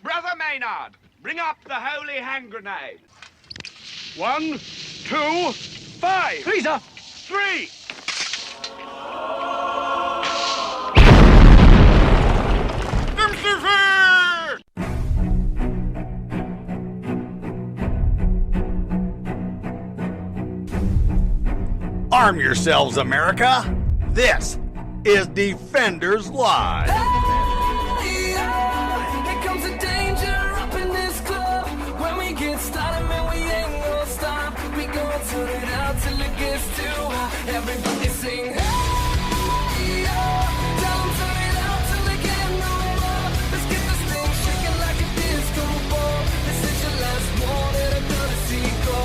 Brother Maynard, bring up the holy hand grenade. 1, 2, 5. Please, sir. 3. Arm yourselves, America. This is Defenders Live. Here comes the danger up in this club. When we get started, man, we ain't gonna stop. We gonna turn it out till it gets too hot. Everybody sing, hey, yeah. Tell 'em turn it out till they get no more. Let's get this thing shaking like a disco ball. This is your last warning, I'm gonna see go.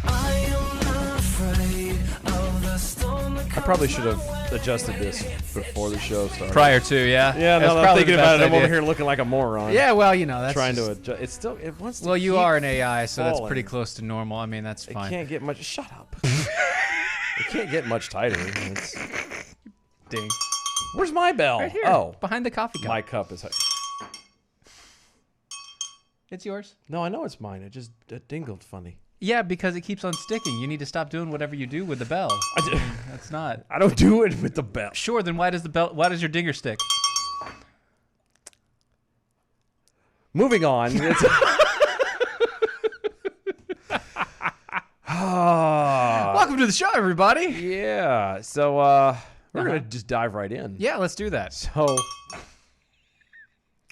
I am not afraid of the storm that comes. I probably should have adjusted this before the show started. Prior to, yeah. Yeah, That's no, I'm probably thinking the about best it. I'm over idea. here looking like a moron. Yeah, well, you know, that's trying just, to adjust. It's still. It wants to Well, you keep are an AI, so that's falling. pretty close to normal. I mean, that's It fine. can't get much. Shut up. It can't get much tighter. It's, Ding. where's my bell? Right here. Oh, Behind the coffee cup. my cup is. It's yours. No, I know it's mine. It dingled funny. Yeah, because it keeps on sticking. You need to stop doing whatever you do with the bell. That's not. I don't do it with the bell. Sure, then why does your dinger stick? Moving on. It's, Welcome to the show, everybody. yeah. So we're gonna just dive right in. Yeah, let's do that. So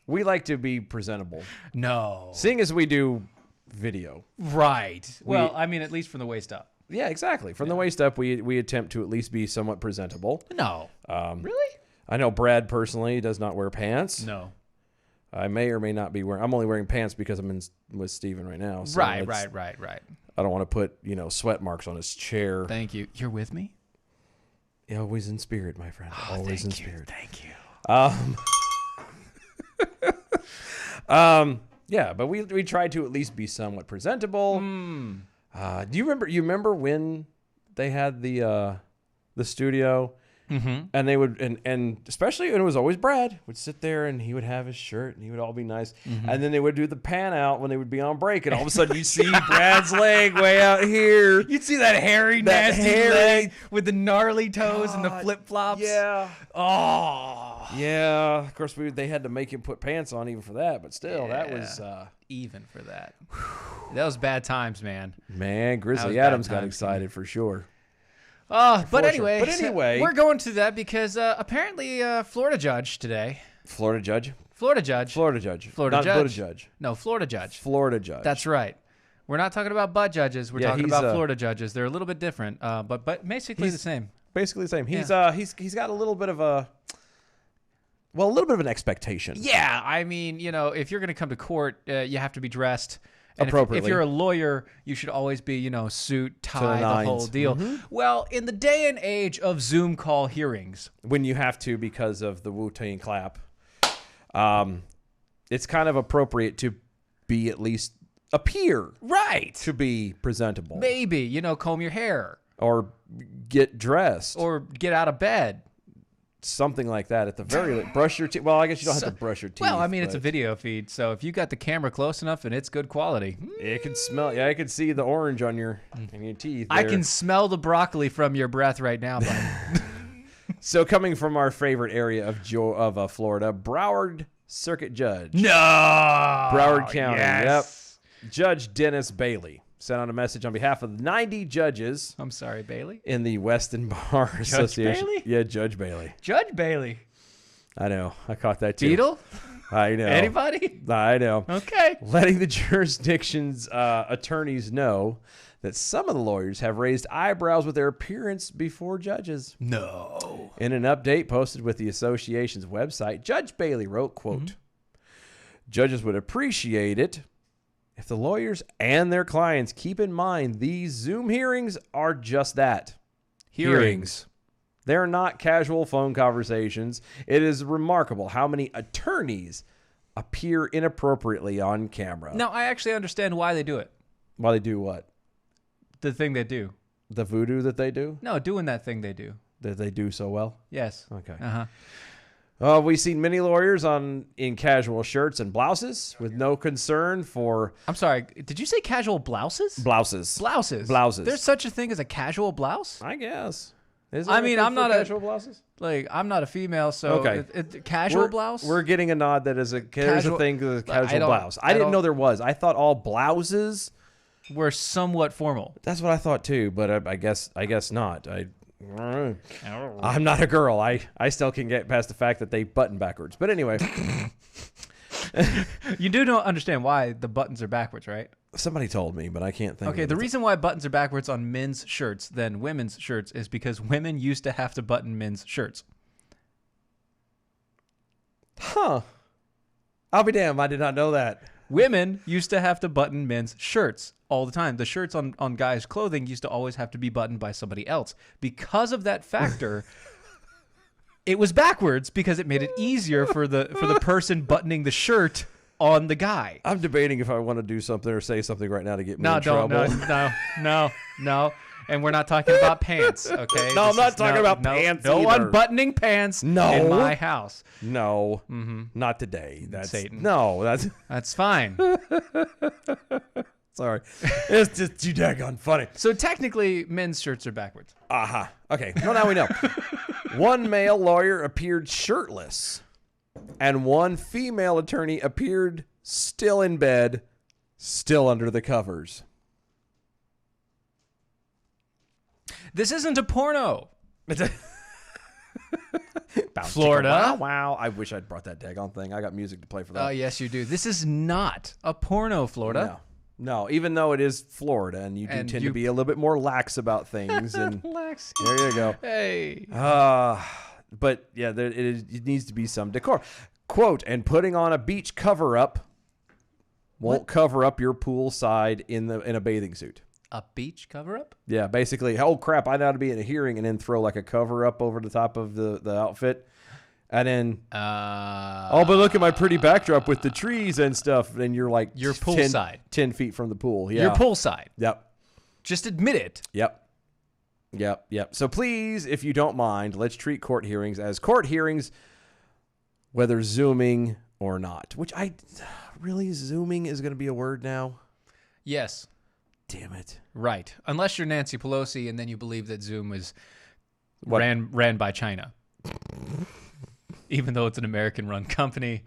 we like to be presentable, No. seeing as we do video. Right. Well, I mean, at least from the waist up. Yeah, exactly. From the waist up, we attempt to at least be somewhat presentable. No. Really? I know Brad personally does not wear pants. No. I may or may not be wearing. I'm only wearing pants because I'm in with Steven right now. So Right. it's- Right. I don't want to put sweat marks on his chair. Thank you. You're with me? Always in spirit, my friend. Always in spirit. Thank you. Yeah, but we tried to at least be somewhat presentable. Do you remember when they had the studio? Mm-hmm. And they would and especially when it was always Brad would sit there and he would have his shirt and he would all be nice. Mm-hmm. And then they would do the pan out when they would be on break and all of a sudden you'd see Brad's leg way out here. You'd see that hairy, That nasty hairy- leg with the gnarly toes and the God, flip flops. Yeah. Oh. Yeah. Of course they had to make him put pants on even for that, but still that was Even for that. That was bad times, man. man, That was Grizzly bad Adams got times, excited for sure. But sure. anyway, But anyway- we're going to that because apparently Florida judge today. Florida judge. Florida judge. Florida judge. Florida Not judge. Buddha judge. No, Florida judge. Florida judge. That's right. We're not talking about butt judges. We're Yeah, talking he's, about Florida judges. They're a little bit different, but basically the he's- same. basically the same. He's Yeah. he's got a little bit of a little bit of an expectation. Yeah, I mean, if you're going to come to court, you have to be dressed. And if Appropriately. you're a lawyer, you should always be, suit, tie, the nines. whole deal. Well, in the day and age of Zoom call hearings, When you have to because of the Wu-Tang clap, it's kind of appropriate to be at least appear right? to be presentable Maybe, comb your hair or get dressed or get out of bed. something like that at the very least. Brush your teeth. Well, I guess you don't have to brush your teeth. Well, I mean, it's a but video feed, so if you got the camera close enough and it's good quality, it can smell. Yeah, I can see the orange on your teeth. I there. can smell the broccoli from your breath right now. Bud. So coming from our favorite area of Florida, Broward Circuit Judge. No, Broward County. yes. Yep. Judge Dennis Bailey sent out a message on behalf of 90 judges I'm sorry, Bailey. in the Weston Bar Association. Bailey? Yeah, Judge Bailey. Judge Bailey. I know. I caught that too. Beetle? I know. Anybody? I know. Okay. Letting the jurisdiction's attorneys know that some of the lawyers have raised eyebrows with their appearance before judges. No. In an update posted with the association's website, Judge Bailey wrote, quote, "Judges would appreciate it if the lawyers and their clients keep in mind these Zoom hearings are just that. Hearings. They're not casual phone conversations. It is remarkable how many attorneys appear inappropriately on camera." No, I actually understand why they do it. While they do what? The thing they do. The voodoo that they do? No, doing that thing they do. That they do so well? Yes. Okay. Uh-huh. We've seen many lawyers in casual shirts and blouses with no concern for I'm sorry. Did you say casual blouses? blouses. Blouses. Blouses. There's such a thing as a casual blouse? I guess. Is I there a mean, thing I'm for not a- casual blouses. Like, I'm not a female, so Okay. casual blouse? We're getting a nod that there's a Casual- thing with a casual I don't- blouse. I I didn't don't- know there was. I thought all blouses. We're somewhat formal. That's what I thought too, but I guess not. I'm not a girl. I still can get past the fact that they button backwards. But anyway, You do not understand why the buttons are backwards, right? somebody told me, but I can't think. Okay, of the it. reason why buttons are backwards on men's shirts than women's shirts is because women used to have to button men's shirts. Huh? I'll be damned. I did not know that. Women used to have to button men's shirts all the time. The shirts on guys' clothing used to always have to be buttoned by somebody else. Because of that factor, it was backwards because it made it easier for the person buttoning the shirt on the guy. I'm debating if I want to do something or say something right now to get me No, in don't. trouble. No. And we're not talking about pants, okay? No, I'm This not is- talking about pants No either. unbuttoning pants No. in my house. No, not today. That's Satan. No, that's That's fine. sorry. It's just too daggone funny. So technically, men's shirts are backwards. Aha. Okay. Well, now we know. One male lawyer appeared shirtless, and one female attorney appeared still in bed, still under the covers. This isn't a porno. Bounce, Florida. chicka, wow. I wish I'd brought that daggone thing. I got music to play for that. Yes, you do. This is not a porno, Florida. No, even though it is Florida, and you do And tend you- to be a little bit more lax about things. And Relax. there you go. Hey. But yeah, it needs to be some decor. Quote, and putting on a beach cover-up won't cover up your pool side in a bathing suit. A beach cover-up? Yeah, basically, oh crap, I ought to be in a hearing and then throw like a cover-up over the top of the outfit. And then, oh, but look at my pretty backdrop with the trees and stuff. And you're like, You're poolside. 10 feet from the pool. Yeah. You're poolside. Yep. Just admit it. Yep. So please, if you don't mind, let's treat court hearings as court hearings, whether Zooming or not. Which really, Zooming is going to be a word now? Yes. Damn it. Right. Unless you're Nancy Pelosi and then you believe that Zoom is ran by China. Even though it's an American-run company.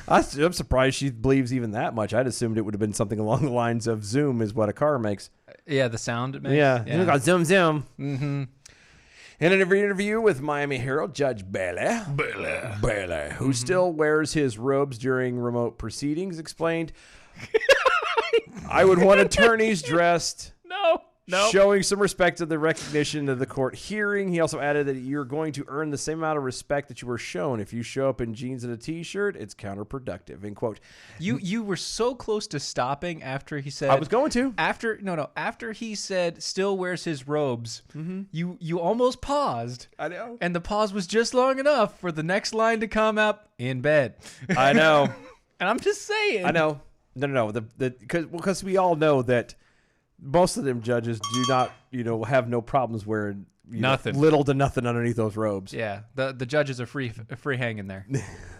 I'm surprised she believes even that much. I'd assumed it would have been something along the lines of Zoom is what a car makes. Yeah, the sound it makes. Yeah. You got zoom. Mm-hmm. In an interview with Miami Herald, Judge Bailey, who still wears his robes during remote proceedings, explained, I would want attorneys dressed, No. showing some respect to the recognition of the court hearing. He also added that you're going to earn the same amount of respect that you were shown. If you show up in jeans and a t-shirt, it's counterproductive, end quote. You were so close to stopping after he said. I was going to. After he said still wears his robes, you almost paused. I know. And the pause was just long enough for the next line to come up in bed. I know. And I'm just saying. I know. No. Because we all know that most of them judges do not, have no problems wearing Nothing. little to nothing underneath those robes. Yeah, the judges are free hanging there.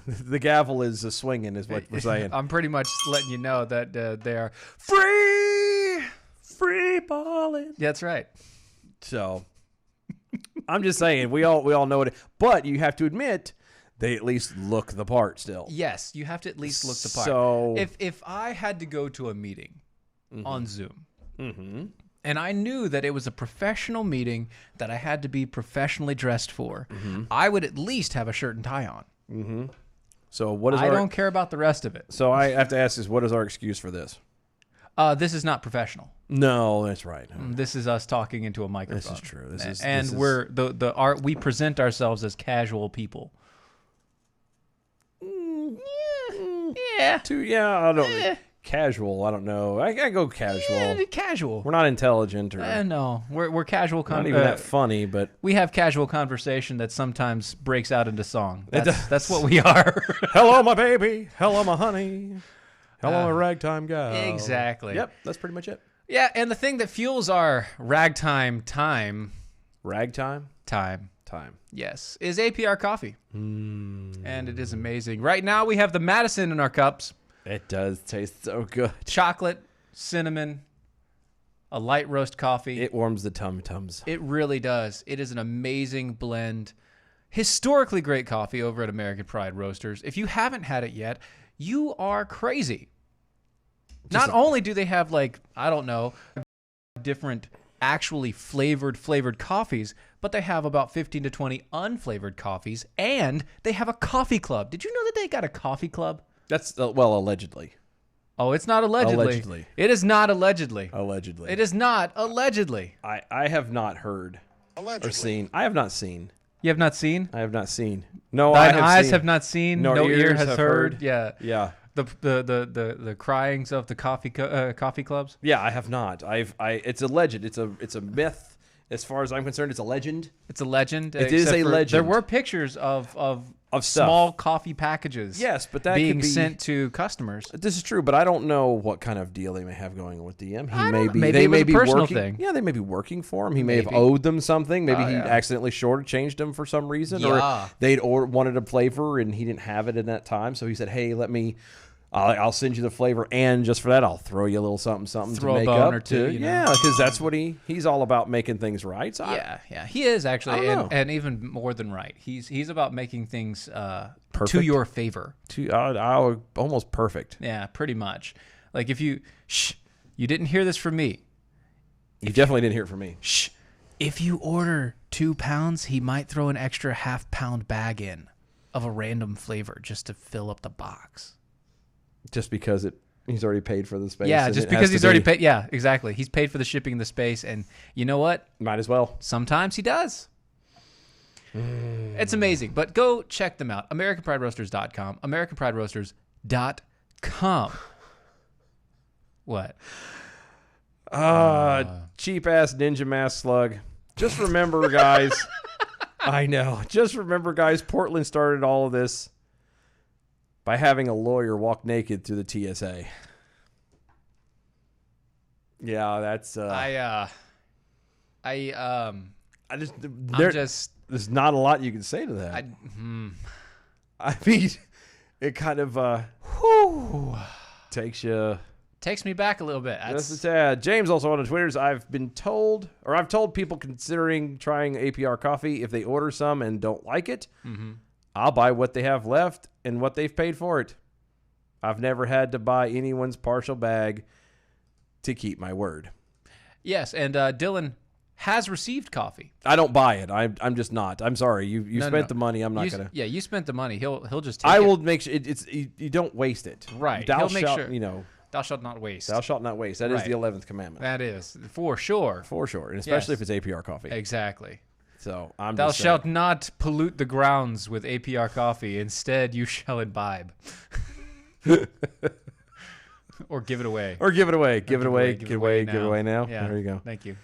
The gavel is swinging, is what we're saying. I'm pretty much letting you know that they are free balling. That's right. So I'm just saying we all know it, but you have to admit they at least look the part still. Yes, you have to at least look the part. So if I had to go to a meeting on Zoom, and I knew that it was a professional meeting that I had to be professionally dressed for, I would at least have a shirt and tie on. So what is I don't care about the rest of it. So I have to ask this: what is our excuse for this? This is not professional. No, that's right. This is us talking into a microphone. This is true. We present ourselves as casual people. Yeah. I don't. Casual. I don't know. I go casual. Casual. We're not intelligent or No, we're casual. not even that funny, but We have casual conversation that sometimes breaks out into song. That's what we are. hello, my baby. Hello, my honey. Hello, my ragtime gal. Exactly. Yep, that's pretty much it. Yeah, and the thing that fuels our ragtime time. Ragtime? time. Yes, is APR coffee. And it is amazing. Right now we have the Madison in our cups. It does taste so good. Chocolate, cinnamon, a light roast coffee. It warms the tum-tums. It really does. It is an amazing blend. Historically great coffee over at American Pride Roasters. If you haven't had it yet, you are crazy. Not only do they have, like, I don't know, different actually flavored coffees, but they have about 15 to 20 unflavored coffees, and they have a coffee club. Did you know that they got a coffee club? That's, well, allegedly. Oh, it's not allegedly. Allegedly. It is not allegedly. Allegedly. It is not allegedly. I have not heard or seen. I have not seen. You have not seen? I have not seen. No, Thine I have eyes seen. have not seen. Nor No ear ears has have heard. Yeah. Yeah. The cryings of the coffee clubs. Yeah, I have not. It's alleged. It's a myth. As far as I'm concerned, it's a legend. It's a legend. It is except a for legend. There were pictures of stuff. small coffee packages. Yes, but that being could be sent to customers. This is true, but I don't know what kind of deal they may have going on with DM. I don't know. Maybe They it was may a be personal working. thing. Yeah, they may be working for him. He may have Maybe. owed them something. Maybe Oh, he yeah. accidentally shortchanged them for some reason, Yeah. or they'd wanted a flavor and he didn't have it in that time. So he said, "Hey, I'll send you the flavor, and just for that, I'll throw you a little something Throw a to make bone up or two, to." you know? Yeah, because that's what he's all about, making things right. So Yeah, he is actually, I don't know. and even more than right. He's about making things to Perfect? your favor. Almost perfect. Yeah, pretty much. Like if you didn't hear this from me. You definitely didn't hear it from me. If you order 2 pounds, he might throw an extra half-pound bag in of a random flavor just to fill up the box. Just because he's already paid for the space. Yeah, and just it has because to he's already be- paid. Yeah, exactly. He's paid for the shipping and the space, and you know what? Might as well. Sometimes he does. It's amazing. But go check them out. AmericanPrideRoasters.com. AmericanPrideRoasters.com. What? Cheap ass Ninja Mask Slug. Just remember, guys. I know. Just remember, guys. Portland started all of this by having a lawyer walk naked through the TSA. Yeah, that's. There's not a lot you can say to that. I mean, it kind of takes you. Takes me back a little bit. Just a tad. James also on the Twitters. I've told people considering trying APR coffee, if they order some and don't like it, I'll buy what they have left and what they've paid for it. I've never had to buy anyone's partial bag to keep my word. Yes, and Dylan has received coffee. I don't buy it. I'm just not. I'm sorry. You spent the money. I'm not You- gonna. Yeah, you spent the money. He'll just take I it. will make sure you don't waste it. Right. Thou He'll make shalt, sure. Thou shalt not waste. Thou shalt not waste. That is Right. the 11th commandment. That is, for sure. For sure. And especially Yes. if it's APR coffee. Exactly. So I'm Thou just shalt saying. not pollute the grounds with APR coffee. Instead, you shall imbibe. Or give it away. Or give it away. Give it away. Give Give it away now. Yeah. There you go. Thank you.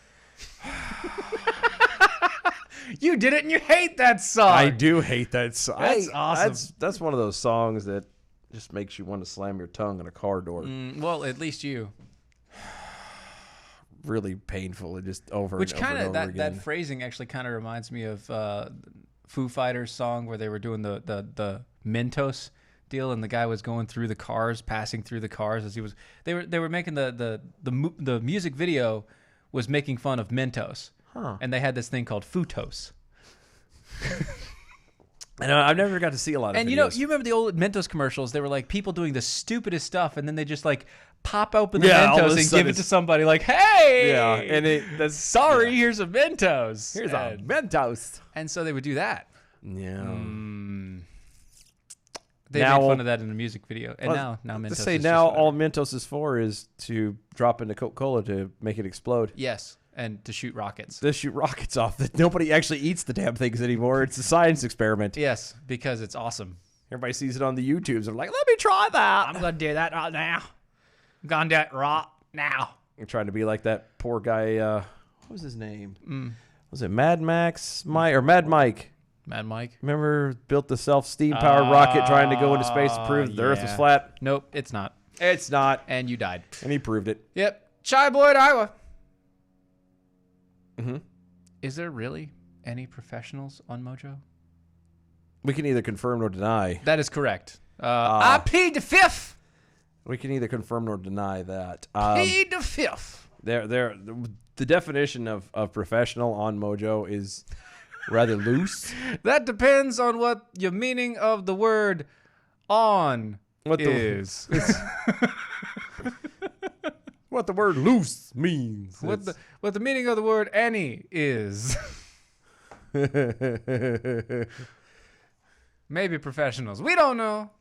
You did it and you hate that song. I do hate that song. That's awesome. That's one of those songs that just makes you want to slam your tongue on a car door. Well, at least you. Really painful. It just over Which and over kind and of over again. that phrasing actually kind of reminds me of Foo Fighters song where they were doing the Mentos deal and the guy was going through the cars, passing through the cars as he was. They were making the music video was making fun of Mentos, and they had this thing called Futos. I know I've never got to see a lot of. And videos. you remember the old Mentos commercials? They were like people doing the stupidest stuff, and then they just like pop open the Yeah, all of Mentos a and sudden give it to it's- somebody. Like, hey, Yeah, and that's sorry, here's a Mentos. Here's a and, Mentos. and so they would do that. Yeah. They Now- made fun of that in the music video, and Well, now Mentos. Let's say is now just all whatever. Mentos is for is to drop into Coca-Cola to make it explode. Yes, and to shoot rockets. They shoot rockets off. That nobody actually eats the damn things anymore. It's a science experiment. Yes, because it's awesome. Everybody sees it on the YouTubes. They're like, let me try that. I'm gonna do that right now. I'm gonna do it right now. I'm trying to be like that poor guy. What was his name? Was it Mad Max? Mad Mike? Mad Mike. Remember, built the self-steam-powered rocket trying to go into space to prove that the Earth was yeah. flat? Nope, it's not. It's not. And you died. And he proved it. Yep. Chai Boyd, Iowa. Mm-hmm. Is there really any professionals on Mojo? We can either confirm nor deny. That is correct. I plead the fifth. We can either confirm nor deny that. Plead the fifth. The definition of professional on Mojo is rather loose. That depends on what your meaning of the word "on" is. What the word loose means. What the meaning of the word "any" is. Maybe professionals. We don't know.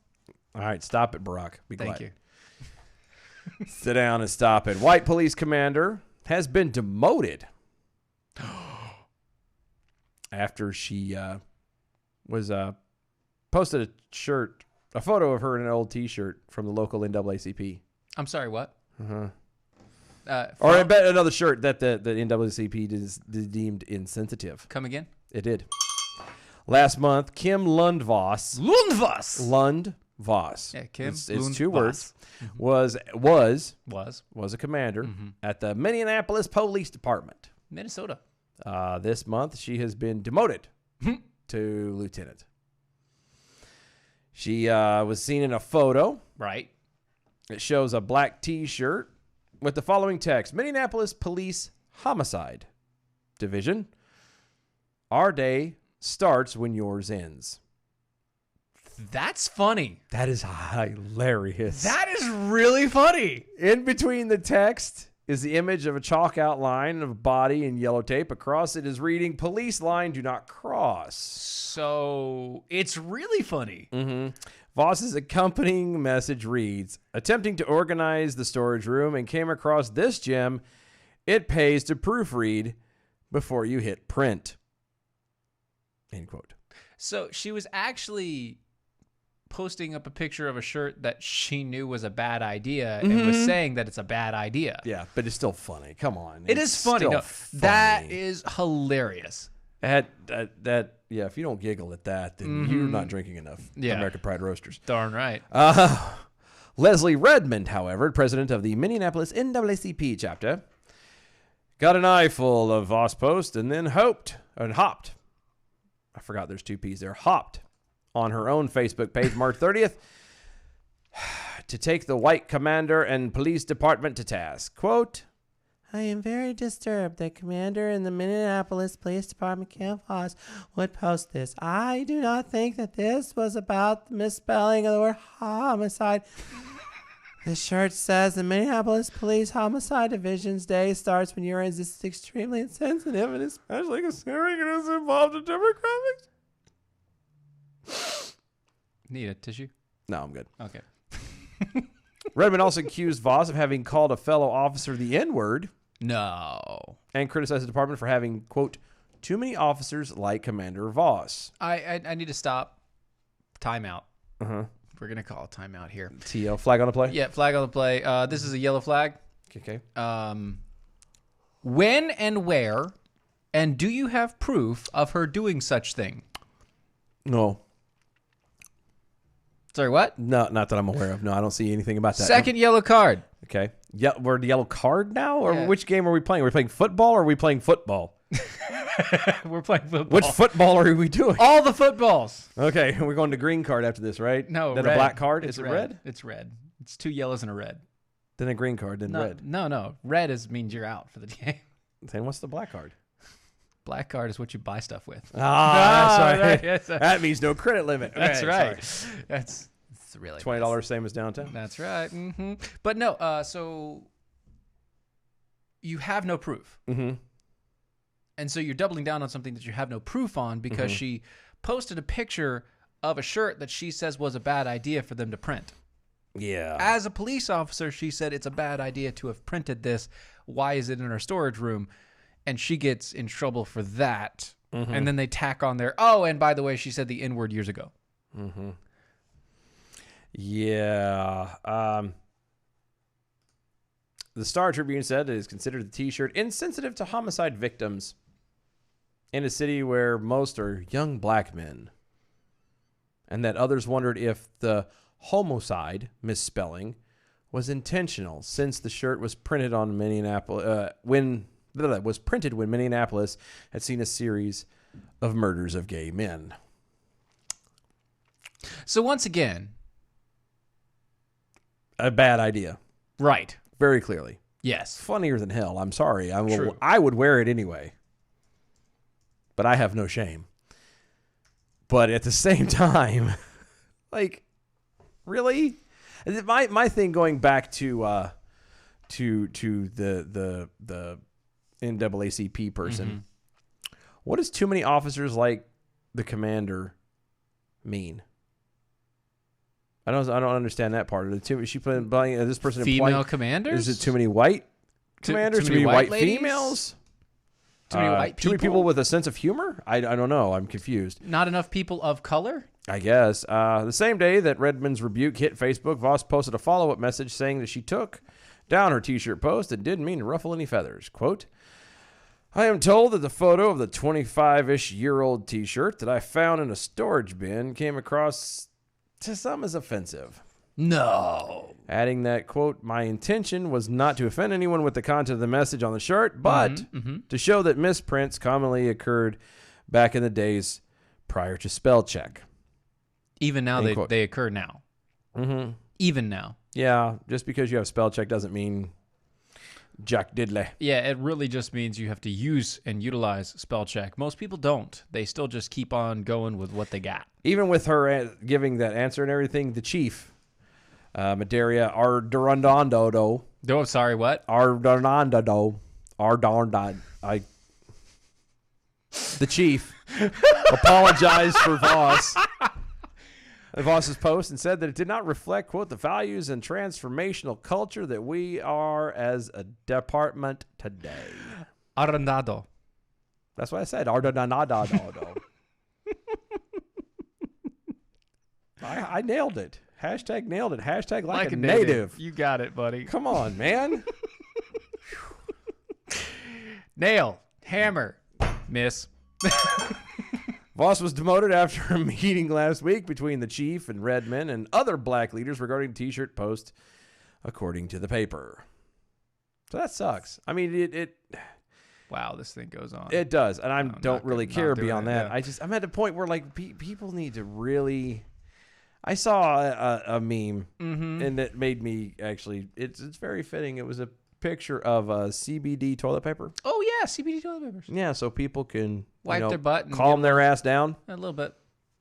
All right, stop it, Barack. Be Thank quiet. you. Sit down and stop it. White police commander has been demoted after she was posted a photo of her in an old T-shirt from the local NAACP. I'm sorry, what? Or I bet another shirt that the NAACP deemed insensitive. Come again? It did. Last month, Kim Lundvoss. Lundvoss. Yeah, Kim It's Lundvoss. 2 words. Was a commander at the Minneapolis Police Department. Minnesota. This month, she has been demoted to lieutenant. She was seen in a photo. Right. It shows a black T-shirt with the following text: Minneapolis Police Homicide Division. Our day starts when yours ends. That's funny. That is hilarious. That is really funny. In between the text is the image of a chalk outline of a body in yellow tape. Across it is reading, "Police line, do not cross." So it's really funny. Voss's accompanying message reads, "Attempting to organize the storage room and came across this gem. It pays to proofread before you hit print." End quote. So she was actually posting up a picture of a shirt that she knew was a bad idea and was saying that it's a bad idea. Yeah, but it's still funny. Come on. It is funny. still No, funny. that is hilarious. Yeah, if you don't giggle at that, then you're not drinking enough Yeah. American Pride Roasters. Darn right. Leslie Redmond, however, president of the Minneapolis NAACP chapter, got an eyeful of Voss post and then hopped. I forgot there's 2 P's there. Hopped on her own Facebook page March 30th to take the white commander and police department to task. Quote, "I am very disturbed that commander in the Minneapolis Police Department, Kim Voss, would post this. I do not think that this was about the misspelling of the word homicide. This shirt says the Minneapolis Police Homicide Division's day starts when urine is extremely insensitive and especially considering it is involved in demographics." Need a tissue? No, I'm good. Okay. Redmond also accused Voss of having called a fellow officer the N-word No. and criticized the department for having, quote, too many officers like Commander Voss. I need to stop. Timeout. We're going to call a timeout here. TL, flag on the play? Yeah, flag on the play. This is a yellow flag. Okay. When and where, and do you have proof of her doing such thing? No. Sorry, what? No, not that I'm aware of. No, I don't see anything about that. Second yellow card. Okay. Yeah, we're the yellow card now? Or Yeah. which game are we playing? Are we playing football or are we playing football? We're playing football. Which football are we doing? All the footballs. Okay, we're going to green card after this, right? No, Then red. a black card? It's Is it red? It's red. It's 2 yellows and a red. Then a green card, then No, red. no. Red means you're out for the game. Then what's the black card? Black card is what you buy stuff with. Ah, sorry. right, yes, sir. That means no credit limit. That's Okay, right. sorry. That's really $20 same as downtown. That's right. But no, so you have no proof. Mm-hmm. And so you're doubling down on something that you have no proof on because she posted a picture of a shirt that she says was a bad idea for them to print. Yeah. As a police officer, she said it's a bad idea to have printed this. Why is it in our storage room? And she gets in trouble for that. And then they tack on there, oh, and by the way, she said the N-word years ago. Yeah. The Star Tribune said it is considered the T-shirt insensitive to homicide victims in a city where most are young black men, and that others wondered if the homicide misspelling was intentional since the shirt was printed on Minneapolis when was printed when Minneapolis had seen a series of murders of gay men. So once again, A bad idea, right. very clearly. Yes. Funnier than hell. I'm sorry. True. I would wear it anyway. But I have no shame. But at the same time, like, really? My thing going back to the NAACP person. What does too many officers like the commander mean? I don't understand that part of it. She put this person Female commanders? Is it too many white commanders? too Too many many white ladies? females? Too many white Too many people? people with a sense of humor? I don't know. I'm confused. Not enough people of color? I guess. The same day that Redmond's rebuke hit Facebook, Voss posted a follow-up message saying that she took down her T-shirt post and didn't mean to ruffle any feathers. Quote, I am told that the photo of the 25-ish-year-old T-shirt that I found in a storage bin came across to some as offensive. No. Adding that, quote, my intention was not to offend anyone with the content of the message on the shirt, but to show that misprints commonly occurred back in the days prior to spell check. Even now, End quote. they occur now. Mm-hmm. Even now. Yeah, just because you have spell check doesn't mean Jack Diddley. Yeah, it really just means you have to use and utilize spell check. Most people don't. They still just keep on going with what they got. Even with her giving that answer and everything, the chief, Madaria Ardurandando, Oh, I'm sorry, what? Ardurandado, the chief apologized for Voss's post and said that it did not reflect, quote, the values and transformational culture that we are as a department today. Arrendado. That's what I said. Ardurandado. I nailed it. Hashtag nailed it. Hashtag like a native. You got it, buddy. Come on, man. Nail. Hammer. Miss. Voss was demoted after a meeting last week between the chief and Redmond and other black leaders regarding the T-shirt post, according to the paper. So that sucks. I mean, it Wow, this thing goes on. it does, and I No, don't not really good. care Not doing beyond it, that. yeah. I'm at a point where like people need to really. I saw a meme, and it made me actually. It's very fitting. It was a picture of CBD toilet paper. Oh, yeah, CBD toilet papers. Yeah, so people can Wipe their butt and calm their ass down, A little bit.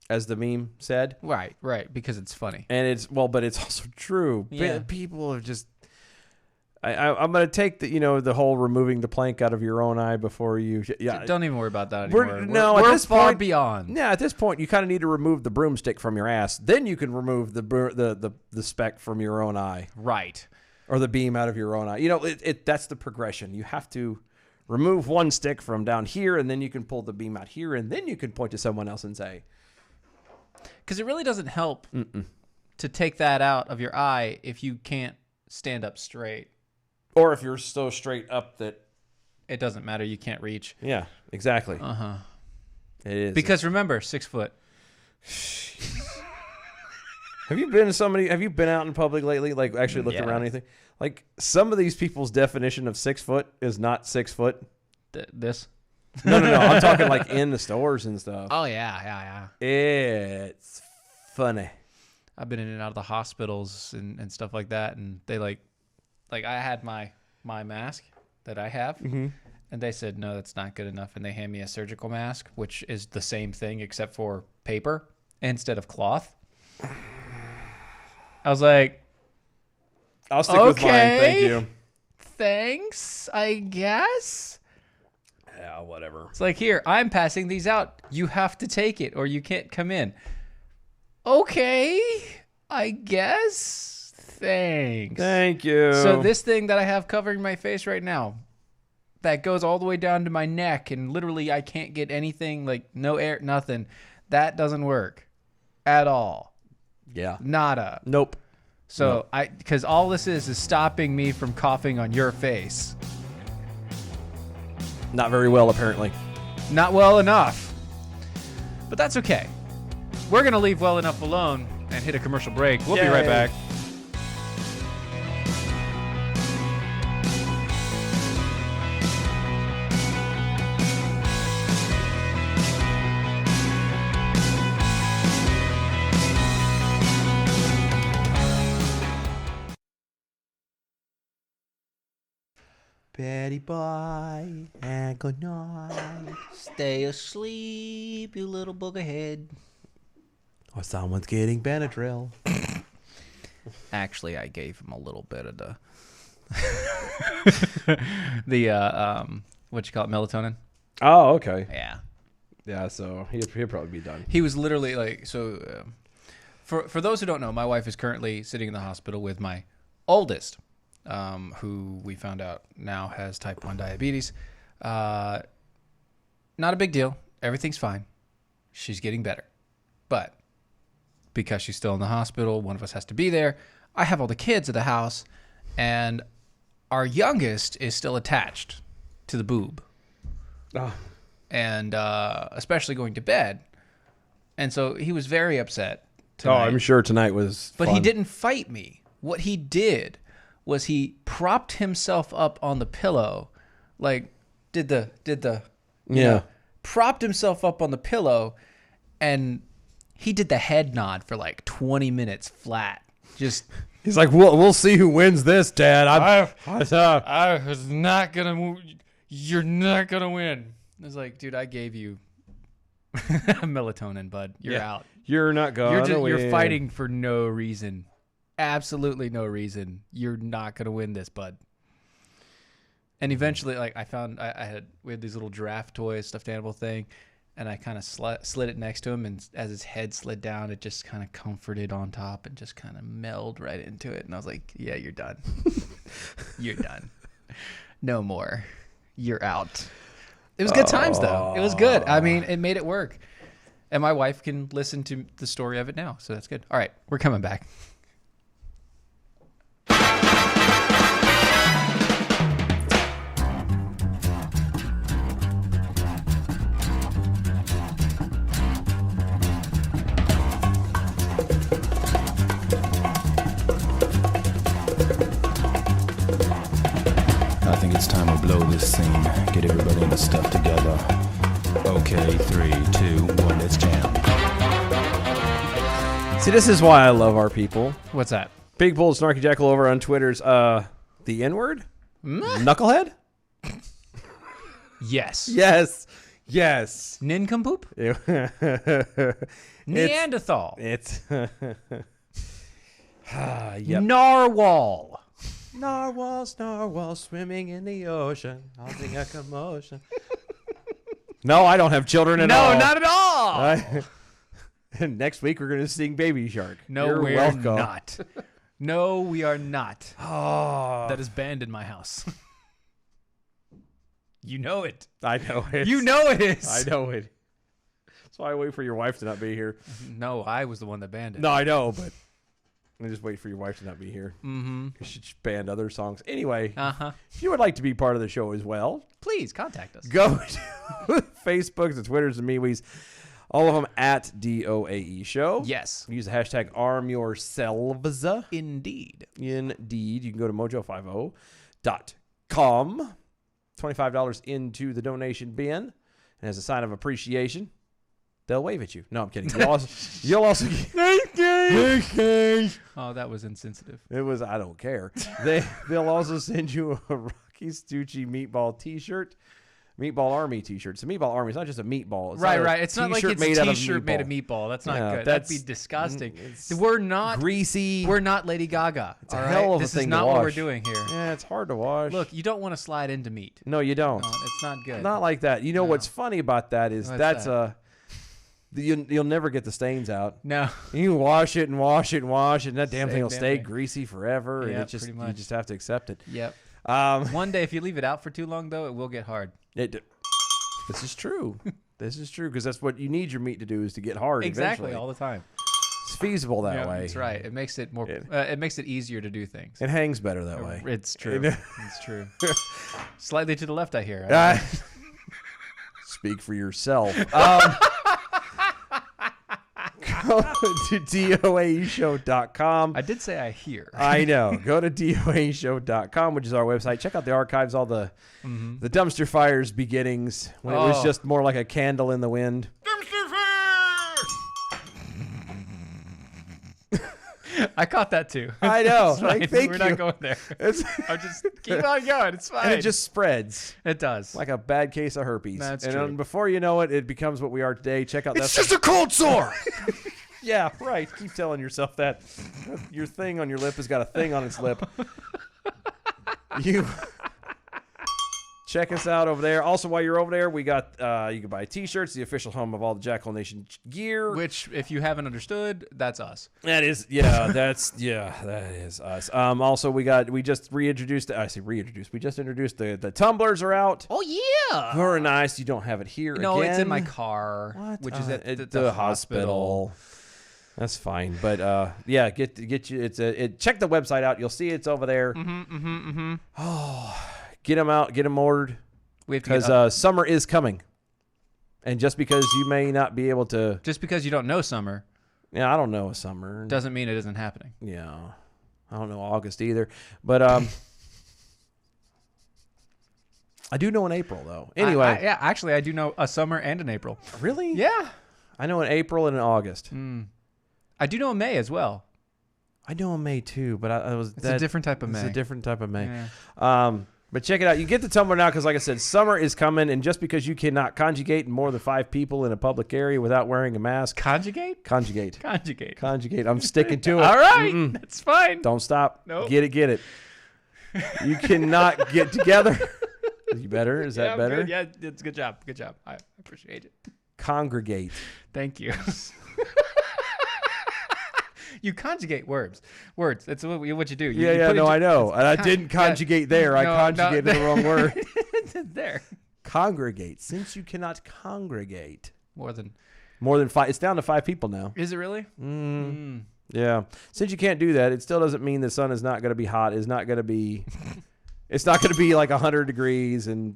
as the meme said. Right, because it's funny. And it's but it's also true. Yeah. People are just. I'm gonna take the whole removing the plank out of your own eye before you. Yeah, Don't even worry about that We're- anymore. no, at we're this far point- beyond. Yeah, at this point, you kind of need to remove the broomstick from your ass. Then you can remove the speck from your own eye, Right. or the beam out of your own eye. That's the progression. You have to remove one stick from down here, and then you can pull the beam out here, and then you can point to someone else and say, Because it really doesn't help to take that out of your eye if you can't stand up straight. or if you're so straight up that. It doesn't matter. You can't reach. Yeah, exactly. Uh-huh. It is Because remember, 6 foot. Have you been out in public lately? Like actually looked Yeah. around anything? Like some of these people's definition of 6 foot is not 6 foot. This? No. I'm talking like in the stores and stuff. Oh, yeah. It's funny. I've been in and out of the hospitals and stuff like that. And they like I had my mask that I have. And they said, no, that's not good enough. And they hand me a surgical mask, which is the same thing except for paper instead of cloth. I was like, I'll stick with mine. Thank Okay. you. thanks, I guess. Yeah, whatever. It's like, here, I'm passing these out. You have to take it or you can't come in. Okay, I guess. Thanks. Thank you. So this thing that I have covering my face right now, that goes all the way down to my neck, and literally I can't get anything, like no air, nothing. That doesn't work at all. Yeah. Nada. Nope. So because all this is stopping me from coughing on your face. Not very well, apparently. Not well enough. But that's okay. We're going to leave well enough alone and hit a commercial break. We'll be right Yay. back. Betty bye and good night. Stay asleep, you little boogerhead. Or someone's getting Benadryl. Actually, I gave him a little bit of the what you call it, melatonin. Oh, okay. Yeah. Yeah, so he'll probably be done. He was literally like, so for those who don't know, my wife is currently sitting in the hospital with my oldest, who we found out now has type 1 diabetes. Not a big deal. Everything's fine. She's getting better. But because she's still in the hospital, one of us has to be there. I have all the kids at the house, and our youngest is still attached to the boob. Oh. And especially going to bed. And so he was very upset Oh, tonight. I'm sure tonight was But fun. he didn't fight me. What he did was he propped himself up on the pillow, like did the Yeah. propped himself up on the pillow, and he did the head nod for like 20 minutes flat. Just He's like, we'll see who wins this, Dad. I was not gonna. You're not gonna win. I was like, dude, I gave you melatonin, bud. You're out. You're not going to win. You're fighting for no reason. Absolutely no reason. You're not gonna win this, bud. And eventually, like we had these little giraffe toys, stuffed animal thing, and I kind of slid it next to him, and as his head slid down, it just kind of comforted on top and just kind of melded right into it. And I was like, yeah, you're done. You're done. No more. You're out. It was good times, though. It was good. I mean, it made it work. And my wife can listen to the story of it now, so that's good. All right, we're coming back. I think it's time to blow this scene. Get everybody in the stuff together. Okay, 3, 2, 1, let's jam. See, this is why I love our people. What's that? Big Bull Snarky Jackal over on Twitter's the N-word? Knucklehead? Yes. Yes. Nincompoop? Neanderthal. It's yep. Narwhal. Narwhal swimming in the ocean, causing a commotion. No, I don't have children at all. No, not at all. And next week we're going to sing Baby Shark. No, You're we're welcome. not. No, we are not. Oh, That is banned in my house. You know it. I know it. You know it is. I know it. That's why I wait for your wife to not be here. No, I was the one that banned it. No, I know, but I just wait for your wife to not be here. Mm-hmm. You should just ban other songs. Anyway, Uh-huh. if you would like to be part of the show as well, Please contact us. go to Facebooks, the Twitters, and MeWe's. All of them at DOAE Show. Yes. Use the hashtag ArmYourselves. Indeed. Indeed. You can go to mojo50.com. $25 into the donation bin. And as a sign of appreciation, they'll wave at you. No, I'm kidding. You'll also get... Oh, that was insensitive. It was, I don't care. They'll also send you a Rocky Stucci meatball t-shirt. Meatball Army t-shirt. It's a meatball army. It's not just a meatball. It's Right. It's not like it's a out of t-shirt made of meatball. That's not Yeah, good. that's- That'd be disgusting. it's We're not greasy. We're not Lady Gaga. It's a all hell right? of a This thing is to not what we're wash. doing here. Yeah, it's hard to wash. Look, you don't want to slide into meat. No, you don't. No, it's not good. Not like that. You know what's funny about that is What's that's that? you'll never get the stains out. No. You wash it and wash it and wash it, and that damn thing will damn stay thing. greasy forever. And Yeah, it's just pretty you much. just have to accept it. Yep. Um, One day, if you leave it out for too long, though, it will get hard. This is true. This is true because that's what you need your meat to do is to get hard. Exactly, eventually. all the time. It's feasible that way. That's right. It makes it more. It makes it easier to do things. It hangs better that way. It's true. It's true. Slightly to the left, I hear. Speak for yourself. Go to DOAEshow.com. I did say I hear. I know. Go to DOAEshow.com, which is our website. Check out the archives, all the dumpster fires beginnings when it was Oh. just more like a candle in the wind. I caught that too. I know. It's fine. Like, thank We're you. not going there. It's, I'm just keep on going. It's fine. and it just spreads it does. like a bad case of herpes. That's and true. then before you know it, it becomes what we are today. Check out It's just a cold sore. Yeah, right. Keep telling yourself that. Your thing on your lip has got a thing on its lip. You check us out over there. Also, while you're over there, we got you can buy T-shirts, the official home of all the Jackal Nation gear. Which, if you haven't understood, that's us. That is, that is us. Also, we just reintroduced. I say reintroduced. We just introduced the tumblers are out. Oh yeah. Very nice. You don't have it here. No, it's in again. my car, What? which is at At the hospital. That's fine, but yeah, get you. Check the website out. You'll see it's over there. Oh, get them out. Get them ordered We have to get because summer is coming, and just because you may not be able to, just because you don't know summer yeah, I don't know a summer. doesn't mean it isn't happening. Yeah, I don't know August either, but I do know in April though. Anyway, yeah, actually, I do know a summer and an April. really? Yeah, I know in April and in August. I do know a May as well. I know in May too, but I was It's a different type of It's a May. different type of May. Yeah. But check it out. You get the tumbler now because, like I said, summer is coming, and just because you cannot conjugate more than 5 people in a public area without wearing a mask, Conjugate. conjugate. I'm sticking to it. All right, that's fine. Don't stop. Nope. Get it. You cannot get together. You better? Is Yeah, that I'm better? good. Yeah, it's good job. Good job. I appreciate it. Congregate. Thank you. You conjugate words. That's what you do. You put No, it- I know. And I con- didn't conjugate there. I No, conjugated the wrong word. It's there. Congregate. Since you cannot congregate More than. more than 5, it's down to 5 people now. Is it really? Yeah. Since you can't do that, it still doesn't mean the sun is not going to be hot. It's not going to be it's not going to be like 100 degrees and,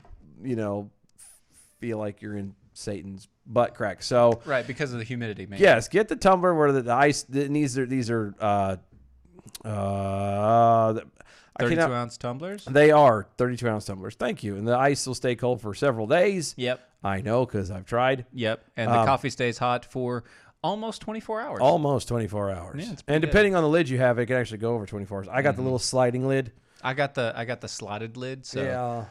feel like you're in Satan's butt crack. So, Right, because of the humidity, man. yes, get the tumbler where the ice these are 32-ounce tumblers. They are 32-ounce tumblers. Thank you. And the ice will stay cold for several days. Yep. I know cuz I've tried. Yep. And the coffee stays hot for almost 24 hours. Almost 24 hours. Yeah, it's pretty and good. depending on the lid you have, it can actually go over 24 hours. I got the little sliding lid. I got the slotted lid. So Yeah.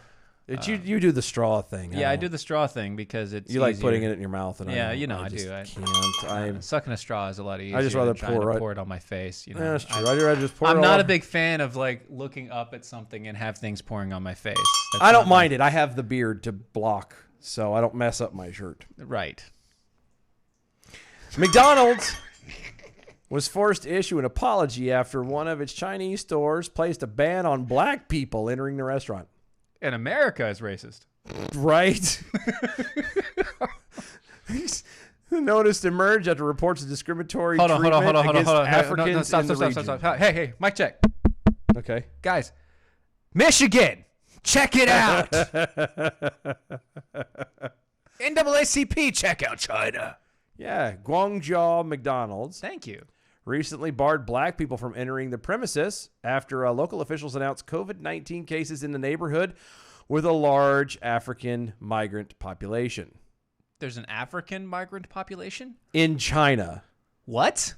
You do the straw thing. Yeah, I don't- do the straw thing because it's You like easier. putting it in your mouth, and Yeah, I I just do. Can't. I'm. Sucking a straw is a lot easier. I just rather than trying pour to it- pour it on my face. You know, That's true. I'd rather just pour I'm it not all a big fan of like looking up at something and have things pouring on my face. That's I don't not my- mind it. I have the beard to block, so I don't mess up my shirt. Right. McDonald's was forced to issue an apology after one of its Chinese stores placed a ban on black people entering the restaurant. And America is racist. Right? The notice emerged after reports of discriminatory Hold on. treatment against Hey, Africans no, stop, in the stop, region. stop, stop. Hey, mic check. Okay. Guys, Michigan, check it out. NAACP, check out China. Yeah, Guangzhou McDonald's Thank you. recently barred black people from entering the premises after local officials announced COVID-19 cases in the neighborhood with a large African migrant population. There's an African migrant population? In China. What?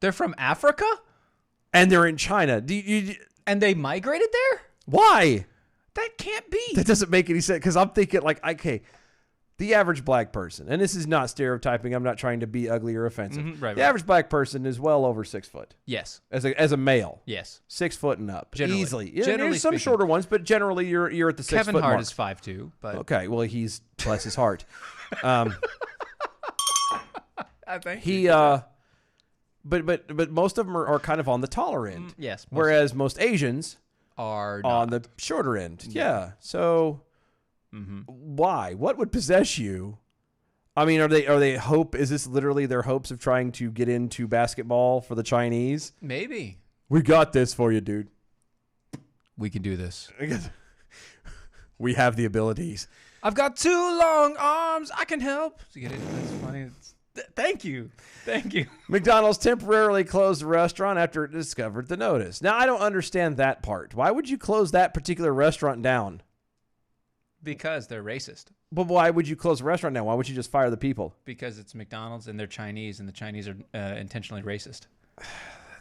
They're from Africa? And they're in China. And they migrated there? Why? That can't be. That doesn't make any sense because I'm thinking like, okay, the average black person, and this is not stereotyping. I'm not trying to be ugly or offensive. Right, the right. average black person is well over 6 foot Yes. as a male. Yes. 6 foot and up, Generally. easily. Yeah, Generally there's some speaking. shorter ones, but generally you're at the 6 Kevin foot Hart mark. is 5'2", but Okay, well he's bless his heart. I think He but most of them are kind of on the taller end. yes, most Whereas most Asians are on not. the shorter end. Yeah. So why? What would possess you? I mean, are they hope? Is this literally their hopes of trying to get into basketball for the Chinese? Maybe We got this for you, dude. we can do this. We have the abilities. I've got 2 long arms. I can help. You get it? That's funny. Thank you. McDonald's temporarily closed the restaurant after it discovered the notice. Now, I don't understand that part. Why would you close that particular restaurant down? Because they're racist. But why would you close the restaurant down? Why would you just fire the people? Because it's McDonald's and they're Chinese, and the Chinese are intentionally racist.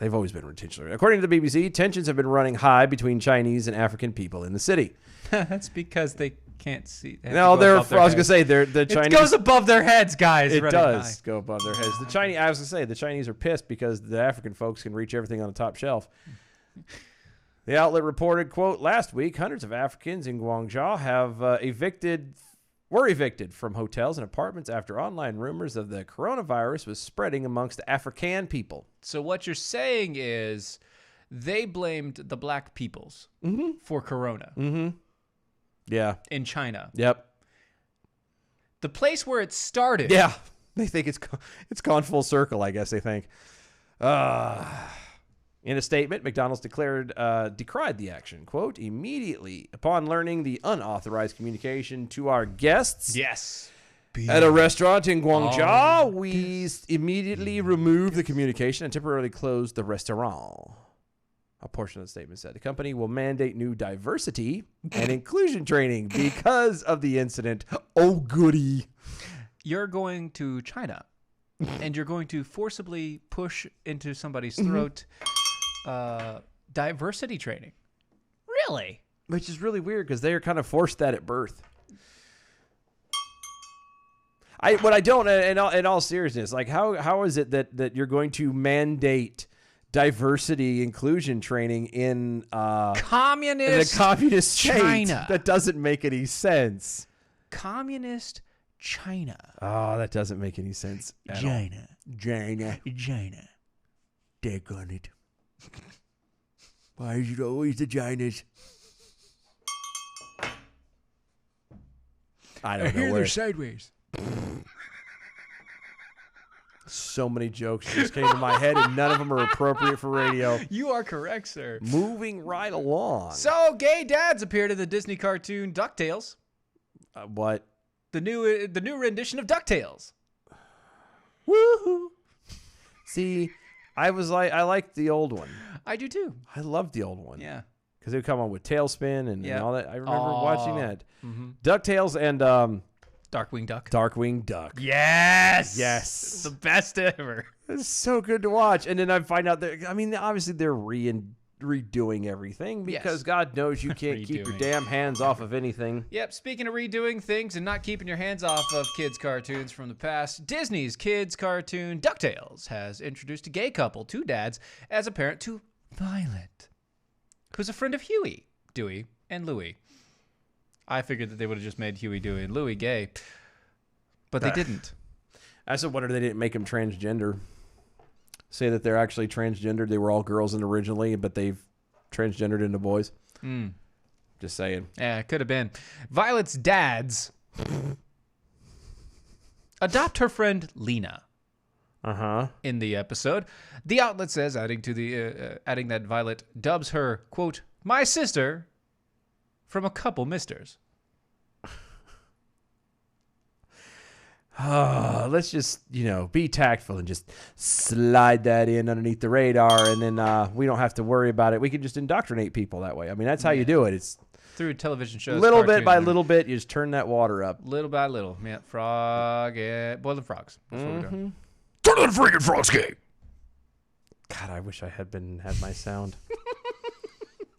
They've always been tensions. According to the BBC, tensions have been running high between Chinese and African people in the city. That's because they can't see. They have No, to go they're. I above their was gonna heads. say they're the It Chinese. goes above their heads, guys. It running does high. go above their heads. The Chinese. I was gonna say the Chinese are pissed because the African folks can reach everything on the top shelf. The outlet reported, "quote Last week, hundreds of Africans in Guangzhou have were evicted from hotels and apartments after online rumors of the coronavirus was spreading amongst African people." So what you're saying is they blamed the black peoples for corona Yeah. in China. Yep. The place where it started. Yeah. They think it's gone full circle. I guess they think. In a statement, McDonald's decried the action. "Quote, immediately upon learning the unauthorized communication to our guests Yes. at a restaurant in Guangzhou, we immediately removed the communication and temporarily closed the restaurant." A portion of the statement said the company will mandate new diversity and inclusion training because of the incident. Oh, goody. You're going to China and you're going to forcibly push into somebody's throat diversity training. Really? Which is really weird because they're kind of forced that at birth. What I don't, in all seriousness, like how is it that you're going to mandate diversity inclusion training in a Communist communist state? China. That doesn't make any sense. Communist China. Oh, that doesn't make any sense. At all. China. Dick on it. Why is it always the Chinas? I don't know where. sideways. So many jokes just came to my head, and none of them are appropriate for radio. You are correct, sir. Moving right along. So, gay dads appeared in the Disney cartoon DuckTales. What? The new rendition of DuckTales. Woohoo! See, I liked the old one. I do too. I loved the old one. Yeah. Because it would come on with Tailspin and Yeah. all that. I remember watching that. Mm-hmm. DuckTales and Darkwing Duck. Darkwing Duck. Yes. Yes. It's the best ever. It's so good to watch. And then I find out that, I mean, obviously they're redoing everything because Yes. God knows you can't keep your Redoing. damn hands off of anything. Yep, speaking of redoing things and not keeping your hands off of kids' cartoons from the past, Disney's kids' cartoon DuckTales has introduced a gay couple, two dads, as a parent to Violet, who's a friend of Huey, Dewey, and Louie. I figured that they would have just made Huey, Dewey, and Louie gay, but they didn't. I also wonder they didn't make them transgender. Say that they're actually transgendered. They were all girls originally, but they've transgendered into boys. Just saying. Yeah, it could have been. Violet's dads adopt her friend Lena. In the episode, the outlet says, adding that Violet dubs her, quote, my sister from a couple misters. Let's just, be tactful and just slide that in underneath the radar, and then we don't have to worry about it. We can just indoctrinate people that way. I mean, that's how you do it. It's Through television shows. little bit by cartoons, little bit, you just turn that water up. Little by little. Yeah, boiling frogs. That's what we're doing. Turn that freaking frog's gay. God, I wish I had my sound.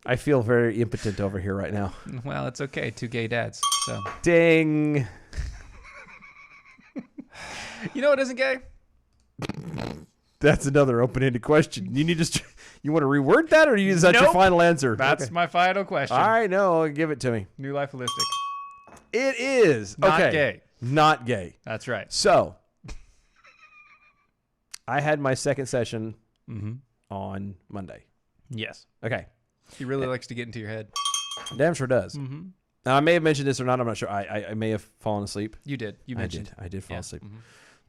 I feel very impotent over here right now. Well, it's okay. Two gay dads. So, Ding. you know what isn't gay? That's another open-ended question. You want to reword that, or is that your Nope. final answer? That's Okay. my final question. All right, no, give it to me. New Life Holistic. It is Not okay. gay. Not gay. That's right. So, I had my second session on Monday. Yes. Okay, He really likes to get into your head. damn sure does. Now, I may have mentioned this or not. I'm not sure. I may have fallen asleep. You did. You mentioned. I did fall Yeah. asleep.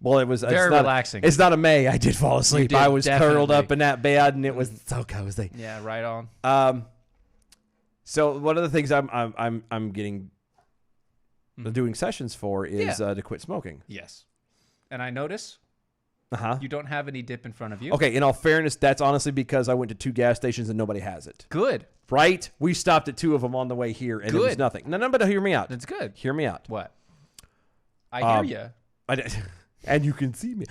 Well, it was Very it's not, relaxing. It's not a May. I did fall asleep. did, I was curled definitely. up in that bed, and it was so cozy. Yeah, right on. So one of the things I'm getting doing sessions for is to quit smoking. Yes. And I notice Uh-huh. you don't have any dip in front of you. Okay, in all fairness, that's honestly because I went to 2 gas stations and nobody has it. Good. Right? We stopped at 2 of them on the way here, and it was Good. nothing. No, but hear me out. That's good. Hear me out. What? I hear you. And you can see me.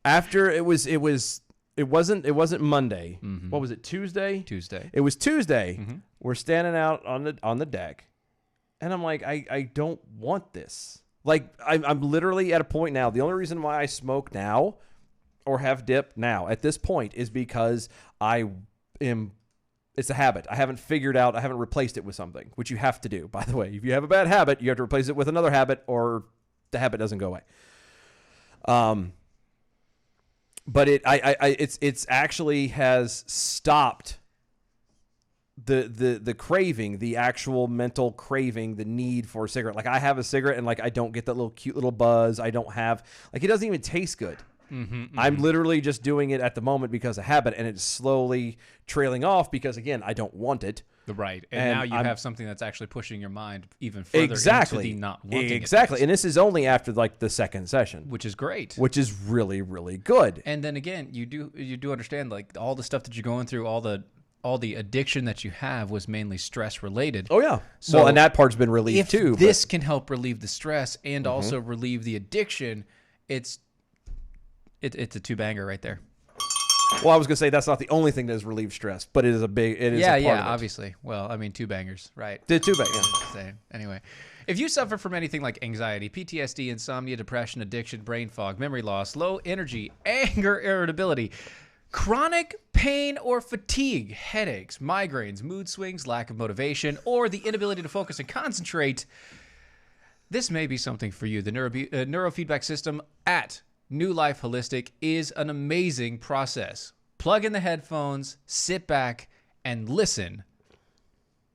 After it wasn't Monday. What was it? Tuesday. It was Tuesday. We're standing out on the deck, and I'm like, I don't want this. Like I'm literally at a point now. The only reason why I smoke now or have dip now at this point is because it's a habit. I haven't replaced it with something, which you have to do. By the way, if you have a bad habit, you have to replace it with another habit, or the habit doesn't go away. But it's actually has stopped the craving, the actual mental craving, the need for a cigarette. Like I have a cigarette and like I don't get that little cute little buzz. I don't have like it doesn't even taste good. I'm literally just doing it at the moment because of habit, and it's slowly trailing off because again I don't want it. Right, and now you have something that's actually pushing your mind even further into the not wanting it. Exactly, and this is only after like the second session, which is great, which is really really good. And then again, you do understand like all the stuff that you're going through, all the addiction that you have was mainly stress related. Oh yeah, so well, and that part's been relieved too. If this can help relieve the stress and also relieve the addiction, it's a two-banger right there. Well, I was gonna say that's not the only thing that has relieved stress, but it is a part of it. Obviously. Well, I mean, two bangers, right? The two bangers. Yeah. Anyway, if you suffer from anything like anxiety, PTSD, insomnia, depression, addiction, brain fog, memory loss, low energy, anger, irritability, chronic pain or fatigue, headaches, migraines, mood swings, lack of motivation, or the inability to focus and concentrate, this may be something for you. The neurofeedback system at New Life Holistic is an amazing process. Plug in the headphones, sit back, and listen,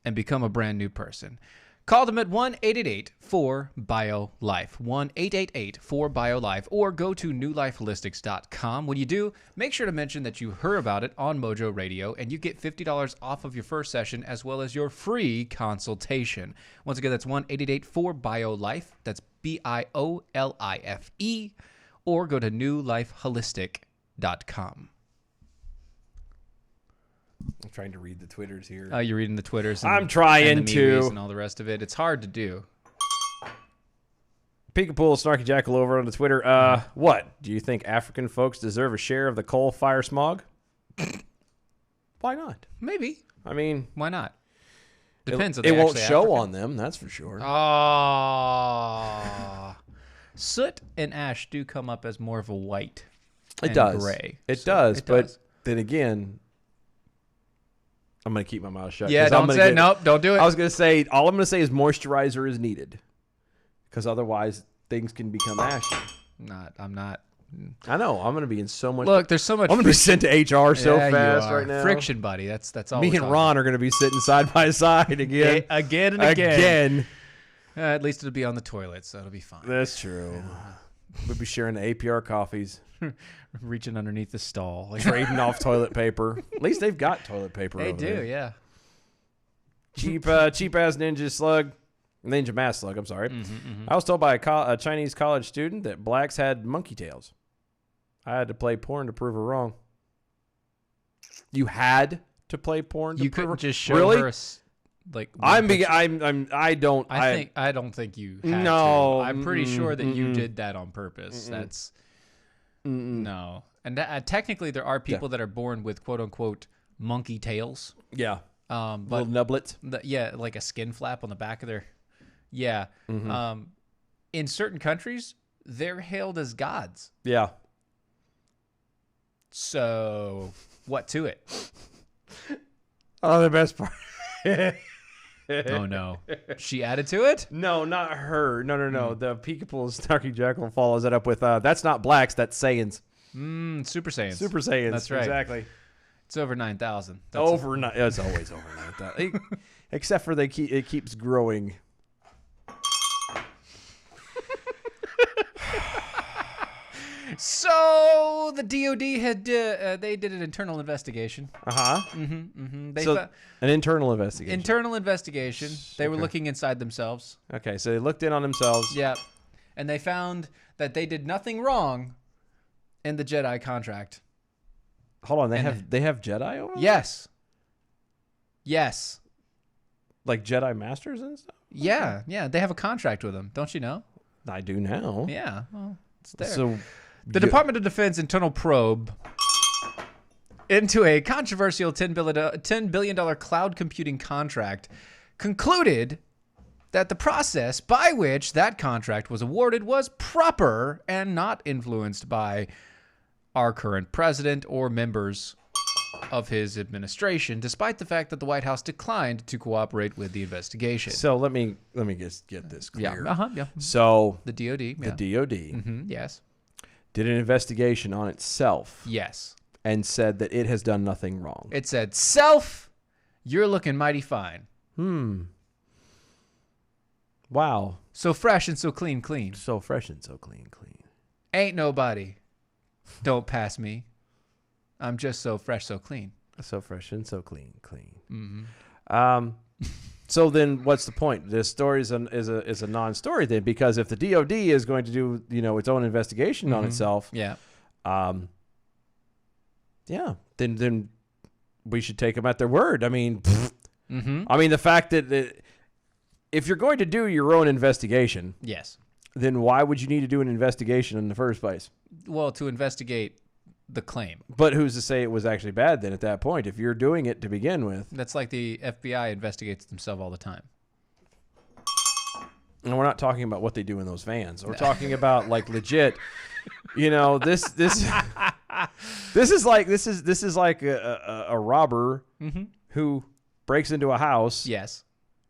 and become a brand new person. Call them at 1-888-4-BIO-LIFE, 1-888-4-BIO-LIFE, or go to newlifeholistics.com. When you do, make sure to mention that you heard about it on Mojo Radio, and you get $50 off of your first session as well as your free consultation. Once again, that's 1-888-4-BIO-LIFE. That's BIOLIFE. Or go to newlifeholistic.com. I'm trying to read the Twitters here. Oh, you're reading the Twitters. I'm trying and the to. Memes and all the rest of it. It's hard to do. Peekapool, Snarky Jackal over on the Twitter. What? Do you think African folks deserve a share of the coal fire smog? Why not? Maybe. I mean, why not? Depends. It won't show on them, that's for sure. Oh. Soot and ash do come up as more of a white. It does. Gray. It does. But then again, I'm going to keep my mouth shut. Yeah, don't say nope. Don't do it. I was going to say, all I'm going to say is moisturizer is needed. Because otherwise, things can become ashy. I'm not. I know. I'm going to be in so much. Look, there's so much. I'm going to be sent to HR so fast right now. Friction, buddy. That's all. Me and Ron are going to be sitting side by side again. Again and again. At least it'll be on the toilet, so it'll be fine. That's true. We'll be sharing the APR coffees. Reaching underneath the stall. Trading off toilet paper. At least they've got toilet paper They over do, there. yeah. Cheap ass Ninja Mass Slug, I'm sorry. I was told by a Chinese college student that blacks had monkey tails. I had to play porn to prove her wrong. You had to play porn to You prove her? couldn't just show her like I don't think you had No. to. I'm pretty sure that you did that on purpose. That's no. And technically there are people that are born with quote unquote monkey tails. Yeah. But little nublets. Like a skin flap on the back of their in certain countries they're hailed as gods. Yeah. So what to it? Oh, the best part. Oh no, she added to it? No, not her. No. The Peekapool Snarky Jackal follows it up with that's not blacks, that's Saiyans. Super Saiyans. Super Saiyans. That's right. Exactly. It's over 9,000. It's always over 9,000. Except for it keeps growing. So the DOD had they did an internal investigation. An internal investigation. Internal investigation. They were looking inside themselves. Okay, so they looked in on themselves. Yeah, and they found that they did nothing wrong in the Jedi contract. Hold on, they have Jedi over there? Yes. Yes. Like Jedi Masters and stuff? Yeah, they have a contract with them. Don't you know? I do now. Yeah, well, it's there. So The Department of Defense internal probe into a controversial $10 billion cloud computing contract concluded that the process by which that contract was awarded was proper and not influenced by our current president or members of his administration, despite the fact that the White House declined to cooperate with the investigation. So let me just get this Yeah, clear. yeah. So The DOD, yeah. the DOD Yes. did an investigation on itself Yes. and said that it has done nothing wrong. It said, self, you're looking mighty fine. Wow. So fresh and so clean. So fresh and so clean. Ain't nobody. Don't pass me. I'm just so fresh, so clean. So fresh and so clean. So then what's the point? This story is a non-story then, because if the DOD is going to do, its own investigation on itself, Yeah. then we should take them at their word. I mean, the fact that if you're going to do your own investigation, Yes. then why would you need to do an investigation in the first place? Well, to investigate the claim. But who's to say it was actually bad then at that point? If you're doing it to begin with. That's like the FBI investigates themselves all the time. And we're not talking about what they do in those vans. We're talking about like legit, this is like a robber who breaks into a house, Yes.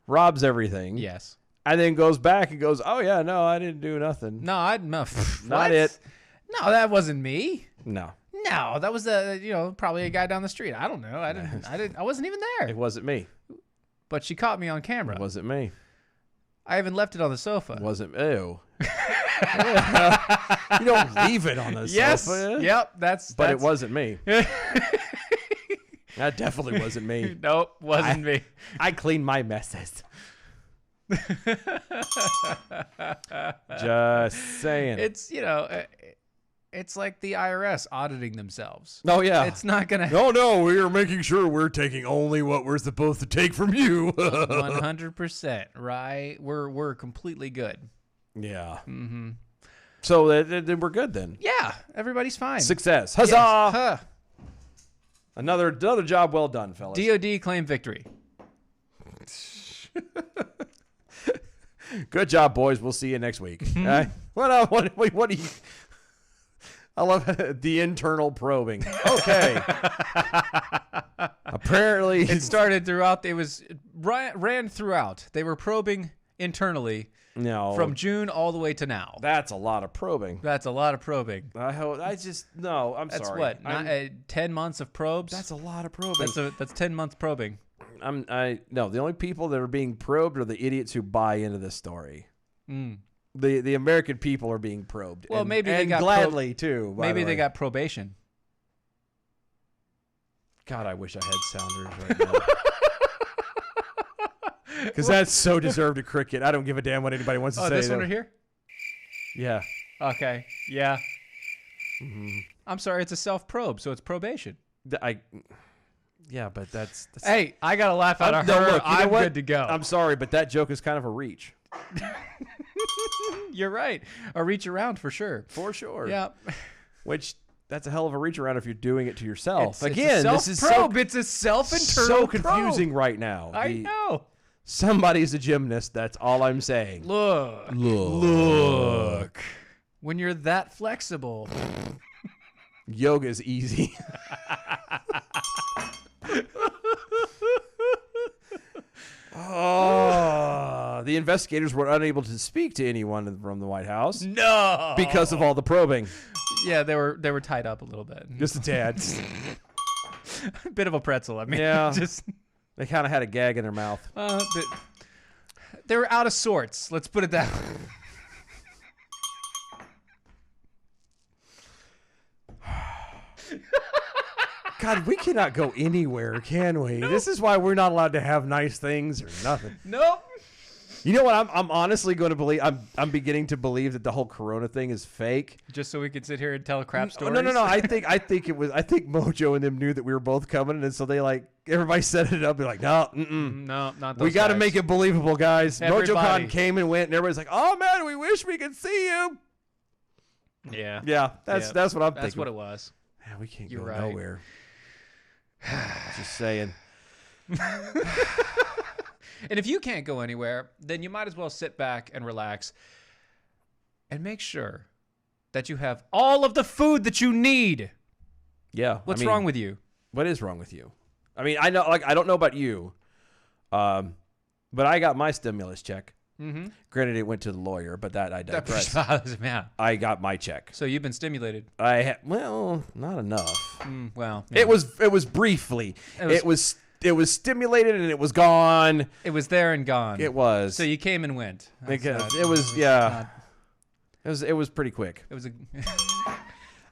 robs everything, Yes. and then goes back and goes, "Oh yeah, no, I didn't do nothing." No, Not what? it. No, that wasn't me. No, No, that was probably a guy down the street. I don't know. I wasn't even there. it wasn't me. But she caught me on camera. It wasn't me. I even left it on the sofa. It wasn't. Ew. You don't leave it on the Yes. sofa. Yep. That's. But it wasn't me. That definitely wasn't me. Nope. Wasn't me. I clean my messes. Just saying. It's it's like the IRS auditing themselves. Oh yeah. It's not gonna. No, we are making sure we're taking only what we're supposed to take from you. 100%. Right. We're completely good. Yeah. Mm-hmm. So then we're good then. Yeah. Everybody's fine. Success. Huzzah! Yes. Huh. Another job well done, fellas. DOD claim victory. Good job, boys. We'll see you next week. What do you... I love the internal probing. Okay. Apparently... It started throughout. It was ran throughout. They were probing internally No. from June all the way to now. That's a lot of probing. That's a lot of probing. I'm That's sorry. what? 10 months of probes? That's a lot of probing. That's 10 months probing. No, the only people that are being probed are the idiots who buy into this story. The American people are being probed. Well, and, maybe they and got gladly too. by Maybe the they way. got probation. God, I wish I had sounders right now. Because that's so deserved a cricket. I don't give a damn what anybody wants to say. This one though. right here? Yeah. Okay. Yeah. I'm sorry. It's a self-probe, so it's probation. Yeah, but that's Hey, I got to laugh out of No, her. look, you know I'm what? good to go. I'm sorry, but that joke is kind of a reach. You're right. A reach around for sure. For sure. Yeah. Which, that's a hell of a reach around if you're doing it to yourself. It's Again, a this is so, self-probe. It's a self-internal so confusing right now. probe. I know. Somebody's a gymnast. That's all I'm saying. Look. When you're that flexible. Yoga is easy. Oh, the investigators were unable to speak to anyone from the White House No. because of all the probing. Yeah, they were tied up a little bit. Just a tad. A bit of a pretzel. I mean, Yeah. just They kind of had a gag in their mouth. they were out of sorts. Let's put it that way. God, we cannot go anywhere, can we? This is why we're not allowed to have nice things or nothing. Nope. You know what? I'm honestly going to believe. I'm beginning to believe that the whole Corona thing is fake. Just so we could sit here and tell crap stories. No. I think Mojo and them knew that we were both coming, and so they everybody set it up. They're like, no, No, not those we got to guys. make it believable, guys. Everybody. MojoCon came and went, and everybody's like, oh man, we wish we could see you. Yeah. Yeah, that's what I'm That's thinking. what it was. Man, we can't You're go right. nowhere. Just saying. And if you can't go anywhere, then you might as well sit back and relax and make sure that you have all of the food that you need. Yeah. What's wrong with you? What is wrong with you? I mean, I know, like, I don't know about you, but I got my stimulus check. Mm-hmm. Granted, it went to the lawyer, but that I digress. Yeah. I got my check. So you've been stimulated. Well, not enough. Well, yeah. It was briefly. It It was stimulated and it was gone. It was there and gone. It was. So you came and went. That's Because not- it was not- It was pretty quick. It was a.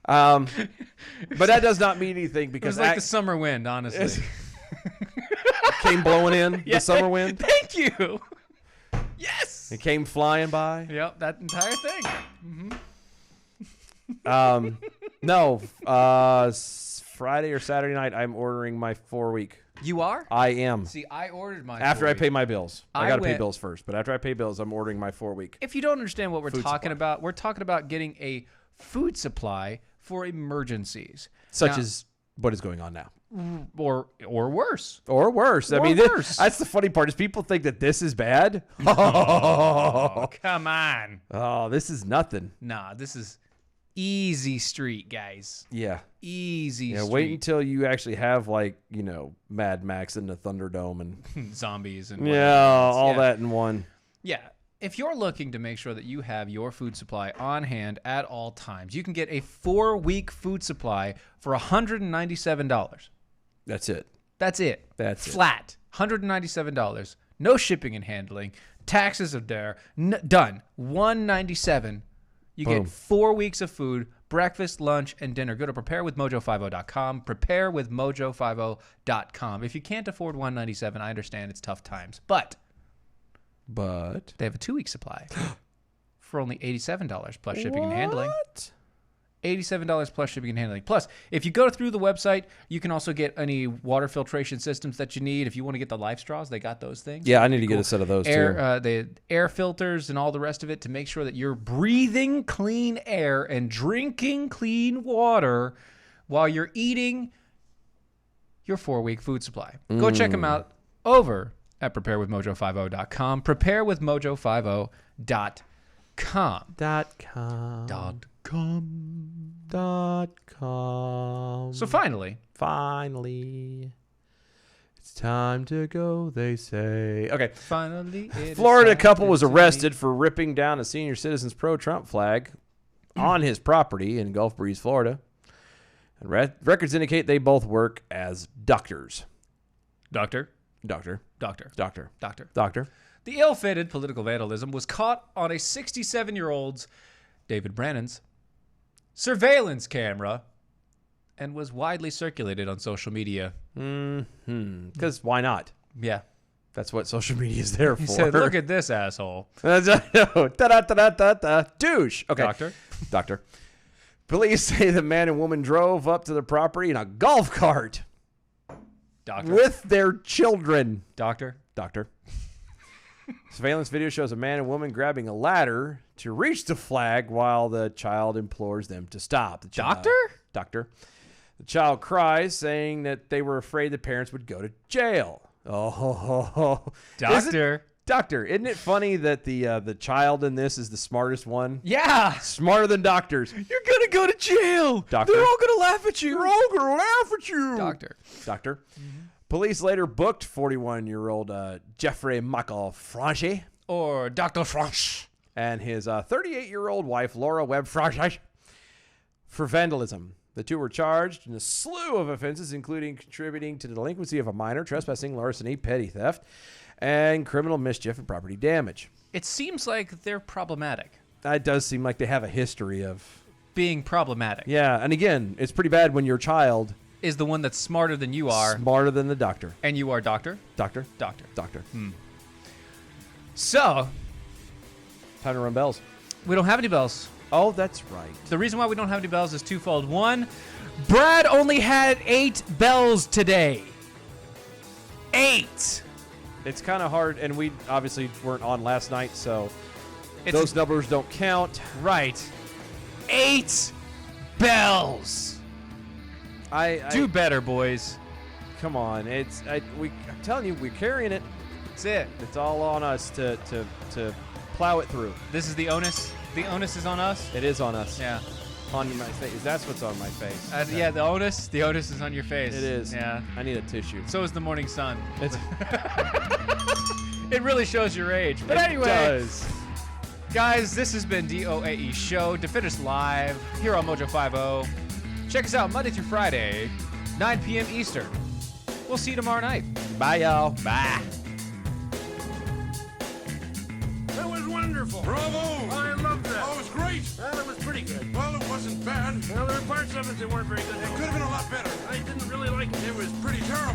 But that does not mean anything It because was like the summer wind, honestly. came blowing in the summer wind. Thank you. Yes. It came flying by. Yep, that entire thing. No, Friday or Saturday night, I'm ordering my 4-week. You are? I am. See, I ordered mine After I 4-week. pay my bills. I I got to pay went- bills first, but after I pay bills, I'm ordering my 4-week. If you don't understand what we're Food talking supply. about, we're talking about getting a food supply for emergencies, Such Now- as what is going on now. or worse. Or worse. I Or mean, worse. that's the funny part is people think that this is bad. Oh, come on. Oh, this is nothing. Nah, this is easy street, guys. Yeah. Easy Yeah, street. wait until you actually have, like, you know, Mad Max and the Thunderdome and Zombies and yeah, whatever else. all Yeah. that in one. Yeah. If you're looking to make sure that you have your food supply on hand at all times, you can get a 4-week food supply for $197. That's it. That's it. That's it. Flat. $197. No shipping and handling. Taxes are there. Done. $197. You Boom. get 4 weeks of food, breakfast, lunch, and dinner. Go to preparewithmojo50.com. Preparewithmojo50.com. If you can't afford $197, I understand it's tough times. But they have a 2-week supply for only $87 plus shipping and handling. What? $87 plus shipping and handling. Plus, if you go through the website, you can also get any water filtration systems that you need. If you want to get the Life Straws, they got those things. Yeah, I need to get a set of those too. The air filters and all the rest of it to make sure that you're breathing clean air and drinking clean water while you're eating your 4-week food supply. Go check them out over at preparewithmojo50.com. Preparewithmojo50.com. .com. So finally, It's time to go, they say. Okay. it is Florida couple time was to arrested for ripping down a senior citizen's pro-Trump flag on his property in Gulf Breeze, Florida. And records indicate they both work as doctors. Doctor. Doctor. The ill-fated political vandalism was caught on a 67-year-old's, David Brannon's, surveillance camera and was widely circulated on social media. Because why not? Yeah. That's what social media is there for. He said, look at this asshole. Da-da-da-da-da. Douche. Okay. Doctor. Police say the man and woman drove up to the property in a golf cart Doctor. with their children. Doctor. Surveillance video shows a man and woman grabbing a ladder to reach the flag while the child implores them to stop. The child, Doctor? The child cries, saying that they were afraid the parents would go to jail. Oh, Doctor. Isn't it funny that the child in this is the smartest one? Yeah. Smarter than doctors. You're going to go to jail. Doctor. They're all going to laugh at you. They're all going to laugh at you. Doctor. Police later booked 41-year-old Jeffrey Michael Franchi Or Dr. Franch. and his 38-year-old wife, Laura Webb Franchi, for vandalism. The two were charged in a slew of offenses, including contributing to the delinquency of a minor, trespassing, larceny, petty theft, and criminal mischief and property damage. It seems like they're problematic. That does seem like they have a history of... Being problematic. Yeah, and again, it's pretty bad when your child... Is the one that's smarter than you are. Smarter than the doctor. And you are doctor? Doctor. Doctor. So, Time to run bells. we don't have any bells. Oh, that's right. The reason why we don't have any bells is twofold. One, Brad only had 8 bells today. 8. It's kind of hard, and we obviously weren't on last night, so It's those numbers don't count. right. 8 bells. Do better, boys. Come on, I'm telling you, we're carrying it. That's it. It's all on us to plow it through. This is the onus. The onus is on us. It is on us. Yeah. On my face. That's what's on my face. Yeah, the onus. The onus is on your face. It is. Yeah. I need a tissue. So is the morning sun. It's, It really shows your age. But it anyway, does. guys, this has been DOAE Show. Defend Us Live here on Mojo 50. Check us out Monday through Friday, 9 p.m. Eastern. We'll see you tomorrow night. Bye, y'all. Bye. That was wonderful. Bravo! I loved that. Oh, it was great. Well, it was pretty good. Well, it wasn't bad. Well, there were parts of it that weren't very good. It could have been a lot better. I didn't really like it. It was pretty terrible.